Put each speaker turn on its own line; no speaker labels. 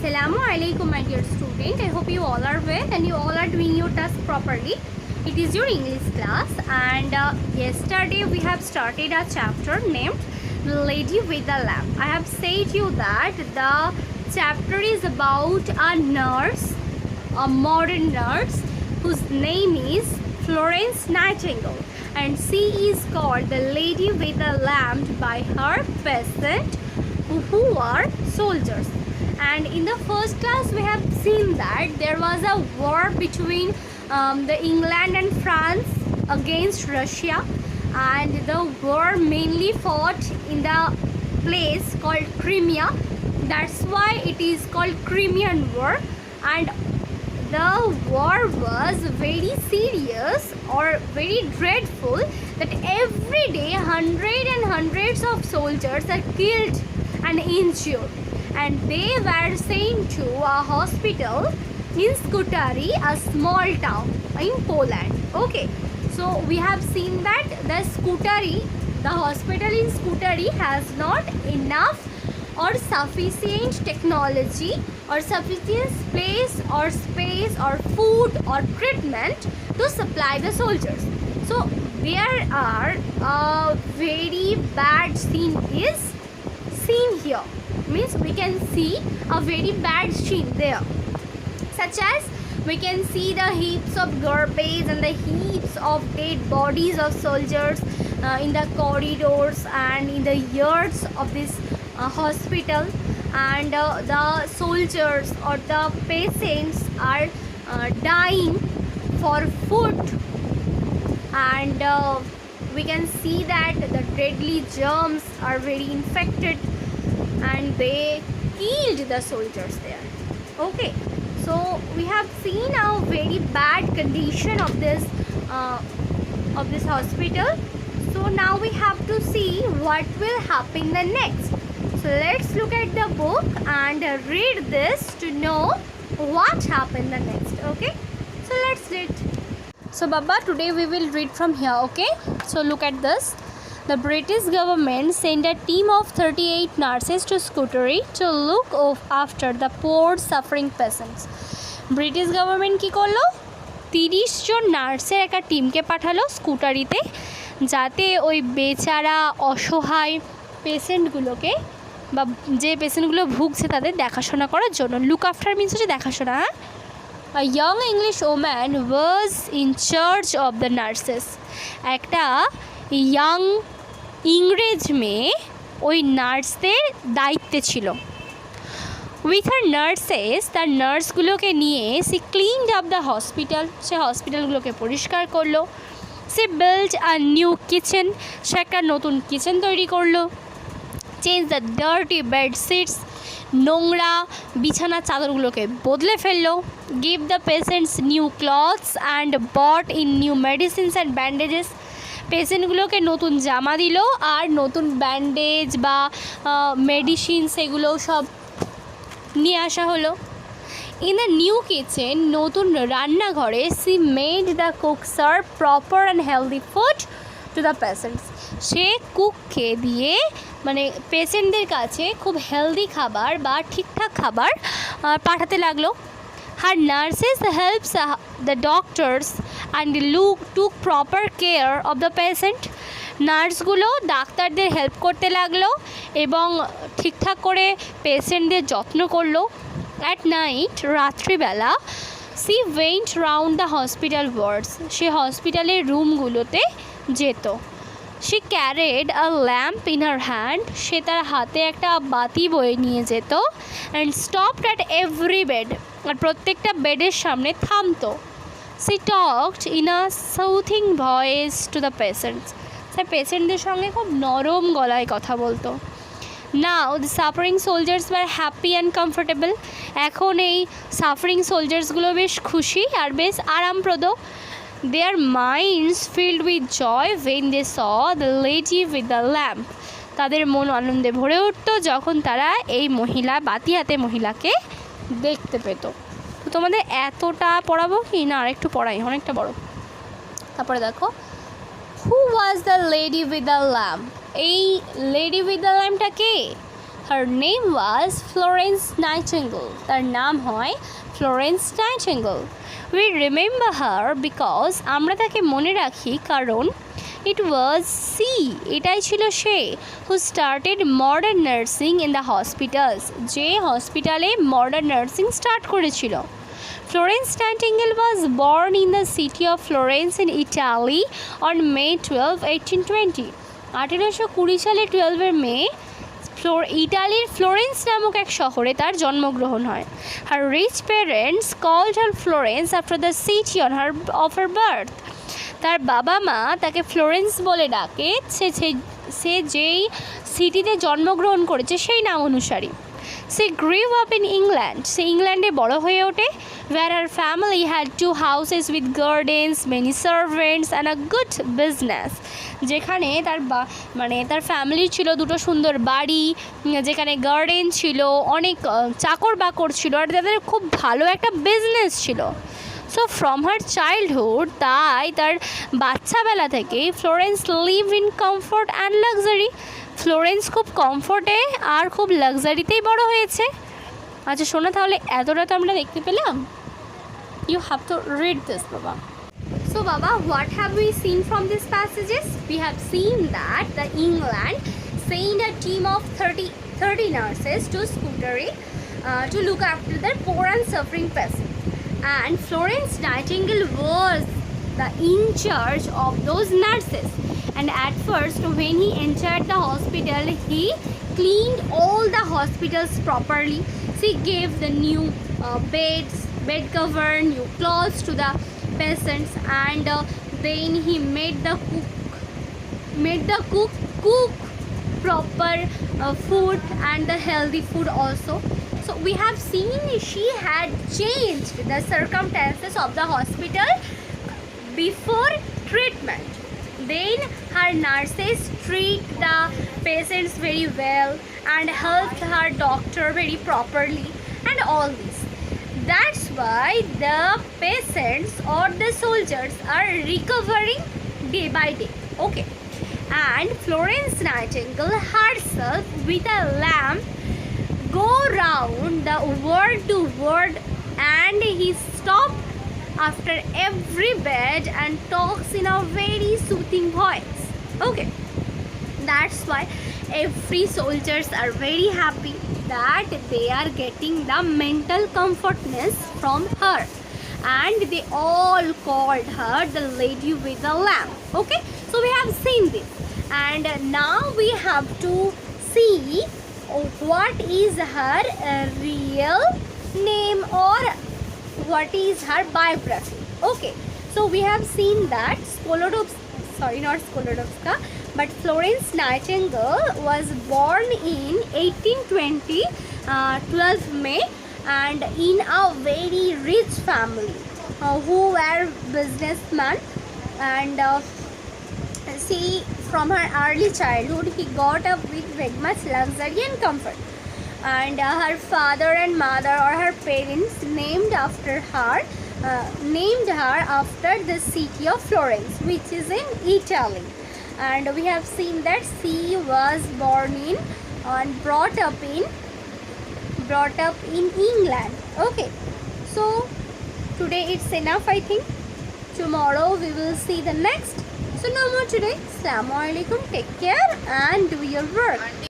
Assalamu alaikum, my dear student. I hope you all are well and you all are doing your task properly. It is your English class, and yesterday we have started a chapter named The Lady with the Lamp. I have said you that the chapter is about a nurse, a modern nurse whose name is Florence Nightingale, and she is called the Lady with the Lamp by her peasant who are soldiers. And in the first class we have seen that there was a war between the England and France against Russia, and the war mainly fought in the place called Crimea. That's why it is called Crimean War, and the war was very serious or very dreadful that every day hundreds of soldiers are killed and injured, and they were sent to a hospital in Skutari, a small town in Poland. Okay, so we have seen that the hospital in Skutari has not enough or sufficient technology or sufficient place or space or food or treatment to supply the soldiers. So there are a very bad scene is seen here. Means we can see a very bad scene there, such as we can see the heaps of garbage and the heaps of dead bodies of soldiers in the corridors and in the yards of this hospital, and the soldiers or the patients are dying for food, and we can see that the deadly germs are very infected and they killed the soldiers there. Okay, so we have seen a very bad condition of this hospital. So now we have to see what will happen the next. So let's look at the book and read this to know what happened the next. Okay, so let's read. So Baba, today we will read from here. Okay, so look at this. The British government sent a team of 38 nurses to Scutari to look after the poor suffering peasants. British government কি করলো 30 জন নার্সের একটা টিমকে পাঠালো স্কুটারিতে, যাতে ওই বেচারা অসহায় পেশেন্টগুলোকে বা যে পেশেন্টগুলো ভুগছে তাদের দেখাশোনা করার জন্য। লুক আফটার মিনস হচ্ছে দেখাশোনা। A young English woman was in charge of the nurses. একটা ইয়াং ইংরেজ মেয়ে ওই নার্সদের দায়িত্বে ছিল। উইথ হার নার্সেস, তার নার্সগুলোকে নিয়ে she cleaned up the hospital, সে হসপিটালগুলোকে পরিষ্কার করলো। সে বিল্ড আ নিউ কিচেন, সে একটা নতুন কিচেন তৈরি করলো। চেঞ্জ দ্য ডার্টি বেডশিটস, নোংরা বিছানা চাদরগুলোকে বদলে ফেললো। Give the patients new clothes and bought in new medicines and bandages, পেশেন্টগুলোকে নতুন জামা দিল আর নতুন ব্যান্ডেজ বা মেডিসিন সেগুলো সব নিয়ে আসা হলো। ইন দ্য নিউ কিচেন, নতুন রান্নাঘরে she made the cook serve proper and healthy food to the patients, সে কুককে দিয়ে মানে পেশেন্টদের কাছে খুব হেলদি খাবার বা ঠিকঠাক খাবার পাঠাতে লাগলো। Her nurses helps the doctors and took proper care of the patient, নার্সগুলো ডাক্তারদের হেল্প করতে লাগলো এবং ঠিকঠাক করে পেশেন্টদের যত্ন করলো। অ্যাট নাইট, রাত্রিবেলা, she went round the hospital wards, সে হসপিটালের রুমগুলোতে যেত। She carried a lamp in her hand, সে তার হাতে একটা বাতি বয়ে নিয়ে যেত। And stopped at every bed, আর প্রত্যেকটা বেডের সামনে থামতো। She talked in a soothing voice to the patients, সে পেশেন্টদের সঙ্গে খুব নরম গলায় কথা বলতো। Now the suffering soldiers were happy and comfortable, এখন এই সাফারিং সোলজার্সগুলো বেশ খুশি আর বেশ আরামপ্রদ। Their minds filled with joy when they saw the lady with the lamp, তাদের মন আনন্দে ভরে উঠত যখন তারা এই মহিলা বাতি হাতে মহিলাকে দেখতে পেত। তো তোমাদের এতটা পড়াবো কি না আরেকটু পড়াই, অনেকটা বড়। তারপরে দেখো, who was the lady with the lamp, এই লেডি উইথ দ্য ল্যাম্পটা কে? Her name was Florence Nightingale. তার নাম হয় Florence Nightingale. We remember her because আমরা তাকে মনে রাখি কারণ it was she, এটাই ছিল সে, who started modern nursing in the hospitals, যে হসপিটালে মডার্ন নার্সিং স্টার্ট করেছিল। Florence Nightingale was born in the city of Florence in Italy on May 12, 1820. 1820 সালে 12 মে ইটালির ফ্লোরেন্স নামক এক শহরে তার জন্মগ্রহণ হয়। Her rich parents called her Florence after the city of her birth. তার বাবা মা তাকে ফ্লোরেন্স বলে ডাকে সে যেই সিটিতে জন্মগ্রহণ করেছে সেই নাম অনুসারী। She grew up in England. সে ইংল্যান্ডে বড় হয়ে ওঠে, where her family had 2 houses with gardens, many servants and a good business. যেখানে তার ফ্যামিলি ছিল দুটো সুন্দর বাড়ি, যেখানে গার্ডেন ছিল, অনেক চাকর বাকর ছিল, আর তাদের খুব ভালো একটা বিজনেস ছিল। সো ফ্রম হার চাইল্ডহুড, তাই তার বাচ্চাবেলা থেকেই Florence live in comfort and luxury. Florence খুব কমফোর্টে আর খুব লাক্সারিতেই বড় হয়েছে। আচ্ছা শোনো, তাহলে এতটা তো আমরা দেখতে পেলাম। You have to read this বাবা। So Baba, what have we seen from these passages? We have seen that the England sent a team of 30 nurses to Scutari to look after their poor and suffering patients. And Florence Nightingale was in charge of those nurses. And at first, when he entered the hospital, he cleaned all the hospitals properly. She gave the new bed cover, new clothes to the patients, and then he made the cook proper food and the healthy food also. So we have seen she had changed the circumstances of the hospital before treatment. Then her nurses treat the patients very well and helped her doctor very properly and all this. That's why the patients or the soldiers are recovering day by day. Okay. And Florence Nightingale herself with a lamp go round the ward to ward, and he stopped after every bed and talks in a very soothing voice. Okay. That's why every soldiers are very happy that they are getting the mental comfortness from her, and they all called her the lady with the lamp. Okay, so we have seen this, and now we have to see what is her real name or what is her biography. Okay, so we have seen that but Florence Nightingale was born in 1820, 12 May, and in a very rich family who were businessmen, and see, from her early childhood he got up with very much luxury and comfort, and her father and mother or her parents named her after the city of Florence, which is in Italy. And we have seen that she was born in and brought up in England. Okay, so today it's enough, I think. Tomorrow we will see the next. So no more today. Assalamu alaikum, take care and do your work.